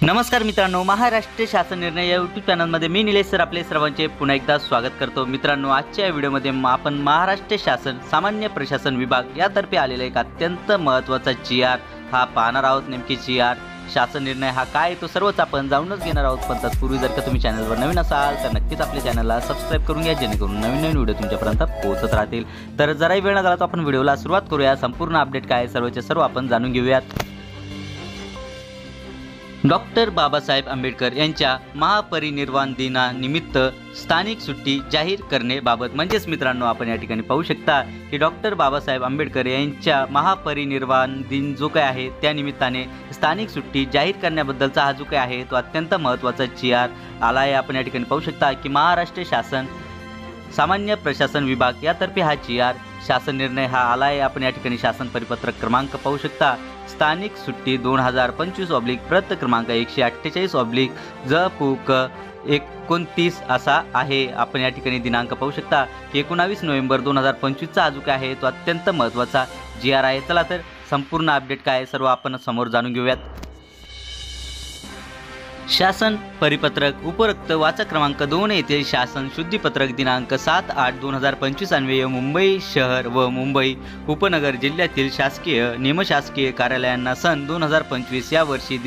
नमस्कार मित्रांनो, महाराष्ट्र शासन निर्णय या यूट्यूब चॅनलमध्ये मी निलेश सर आपले सर्वांचे पुन्हा एकदा स्वागत करतो। मित्रांनो, आजच्या व्हिडिओमध्ये आपण महाराष्ट्र शासन सामान्य प्रशासन विभाग यातर्फे आलेला एक अत्यंत महत्त्वाचा GR हा पाहणार आहोत। नेमकी GR शासन निर्णय हा काय तो सर्वच आपण जाणूनच घेणार आहोत। पण तत्पूर्वी जर का तुम्ही चॅनलवर नवीन असाल तर नक्कीच आपल्या चॅनलला सबस्क्राइब करून घ्या, जेणेकरून नवीन व्हिडिओ तुमच्यापर्यंत पोहोचत राहतील। तर जराही वेळ न घालवता आपण व्हिडिओला सुरुवात करूया। संपूर्ण अपडेट काय सर्वचे सर्व आपण जाणून घेऊयात। डॉक्टर बाबासाहेब आंबेडकर यांच्या महापरिनिर्वाण दिनानिमित्त स्थानिक सुट्टी जाहीर करण्याबाबत म्हणजेच मित्रांनो, आपण या ठिकाणी पाहू शकता की डॉक्टर बाबासाहेब आंबेडकर यांच्या महापरिनिर्वाण दिन जो काय आहे त्या निमित्ताने स्थानिक सुट्टी जाहीर करण्याबद्दलचा हा जो काय आहे तो अत्यंत महत्त्वाचा GR आला आहे। आपण या ठिकाणी पाहू शकता की महाराष्ट्र शासन सामान्य प्रशासन विभाग यातर्फे हा GR शासन निर्णय हा आला आहे। आपण या ठिकाणी शासन परिपत्रक क्रमांक पाहू शकता। स्थानिक सुट्टी 2025 प्रत क्रमांक 148 ज.पू.क 29 असा आहे। आपण या ठिकाणी दिनांक पाहू शकता की 19 नोव्हेंबर 2025 चा जो काय आहे तो अत्यंत महत्त्वाचा GR आहे। चला तर संपूर्ण अपडेट काय आहे सर्व आपण समोर जाणून घेऊयात। शासन परिपत्रक उपरोक्त वाचक क्रमांक 2 येथील शासन शुद्धीपत्रक दिनांक 7/8/2025 अन्वये मुंबई शहर व मुंबई उपनगर जिल्ह्यातील शासकीय निमशासकीय कार्यालयांना सन 2025 या वर्षी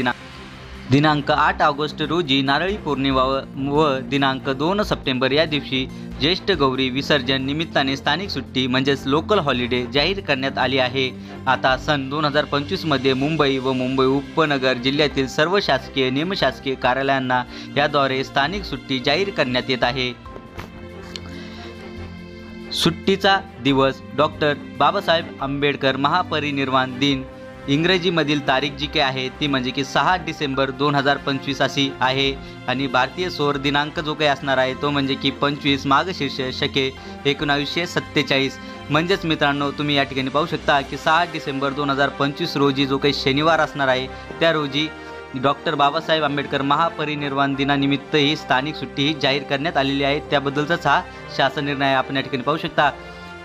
दिनांक 8 ऑगस्ट रोजी नारळी पौर्णिमा व दिनांक 2 सप्टेंबर या दिवशी ज्येष्ठ गौरी विसर्जन निमित्ताने स्थानिक सुट्टी म्हणजेच लोकल हॉलिडे जाहीर करण्यात आली आहे। आता सन 2025 मध्ये मुंबई व मुंबई उपनगर जिल्ह्यातील सर्व शासकीय निमशासकीय कार्यालयांना याद्वारे स्थानिक सुट्टी जाहीर करण्यात येत आहे। सुट्टीचा दिवस डॉक्टर बाबासाहेब आंबेडकर महापरिनिर्वाण दिन इंग्रजीमधील तारीख जी काय आहे ती म्हणजे की 6 डिसेंबर 2025 अशी आहे आणि भारतीय सौर दिनांक जो काही असणार आहे तो म्हणजे की 25 माघशीर्ष शके 1947। म्हणजेच मित्रांनो, तुम्ही या ठिकाणी पाहू शकता की 6 डिसेंबर 2025 रोजी जो काही शनिवार असणार आहे त्या रोजी डॉक्टर बाबासाहेब आंबेडकर महापरिनिर्वाण दिनानिमित्त ही स्थानिक सुट्टी ही जाहीर करण्यात आलेली आहे। त्याबद्दलचाच हा शासन निर्णय आपण या ठिकाणी पाहू शकता।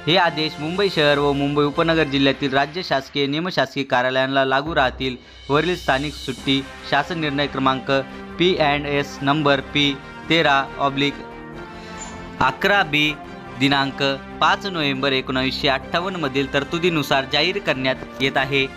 हे आदेश मुंबई शहर व मुंबई उपनगर जिल्ह्यातील राज्य शासकीय निमशासकीय कार्यालयांना लागू राहतील। वरील स्थानिक सुट्टी शासन निर्णय क्रमांक P&S नंबर P13/11B दिनांक 5 नोव्हेंबर 1958 मधील तरतुदीनुसार जाहीर करण्यात येत आहे।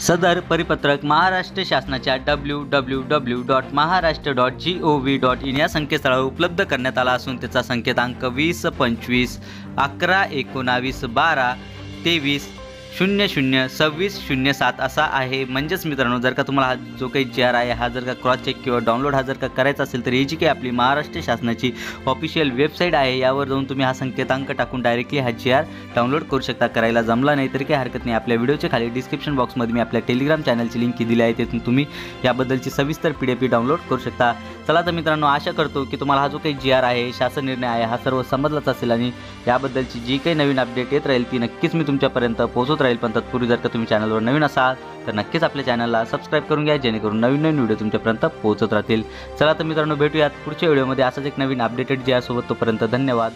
सदर परिपत्रक महाराष्ट्र शासनाच्या www.maharashtra.gov.in या संकेतस्थळावर उपलब्ध करण्यात आला असून त्याचा संकेतांक 20/25/11/19/12/23/00/26/07 असा आहे। म्हणजेच मित्रांनो, जर का तुम्हाला हा जो काही GR आहे हा जर का क्रॉस चेक किंवा डाउनलोड हा जर का करायचा असेल तर ही जी काही आपली महाराष्ट्र शासनाची ऑफिशियल वेबसाईट आहे यावर जाऊन तुम्ही हा संकेतांक टाकून डायरेक्टली हा GR डाउनलोड करू शकता। करायला जमला नाही तरी काही हरकत नाही, आपल्या व्हिडिओच्या खाली डिस्क्रिप्शन बॉक्समध्ये मी आपल्या टेलिग्राम चॅनलची लिंक दिली आहे, तिथून तुम्ही याबद्दलची सविस्तर PDF डाउनलोड करू शकता। चला तर मित्रांनो, आशा करतो की तुम्हाला हा जो काही GR आहे शासन निर्णय आहे हा सर्व समजलाच असेल आणि याबद्दलची जी काही नवीन अपडेट येत राहील ती नक्कीच मी तुमच्यापर्यंत पोहोचत राहील। पण तत्पूर्वी जर का तुम्ही चॅनलवर नवीन असाल तर नक्कीच आपल्या चॅनलला सबस्क्राइब करून घ्या, जेणेकरून नवीन व्हिडिओ तुमच्यापर्यंत पोहोचत राहतील। चला तर मित्रांनो, भेटूयात पुढच्या व्हिडिओमध्ये असाच एक नवीन अपडेटेड GR सोबत। तोपर्यंत धन्यवाद।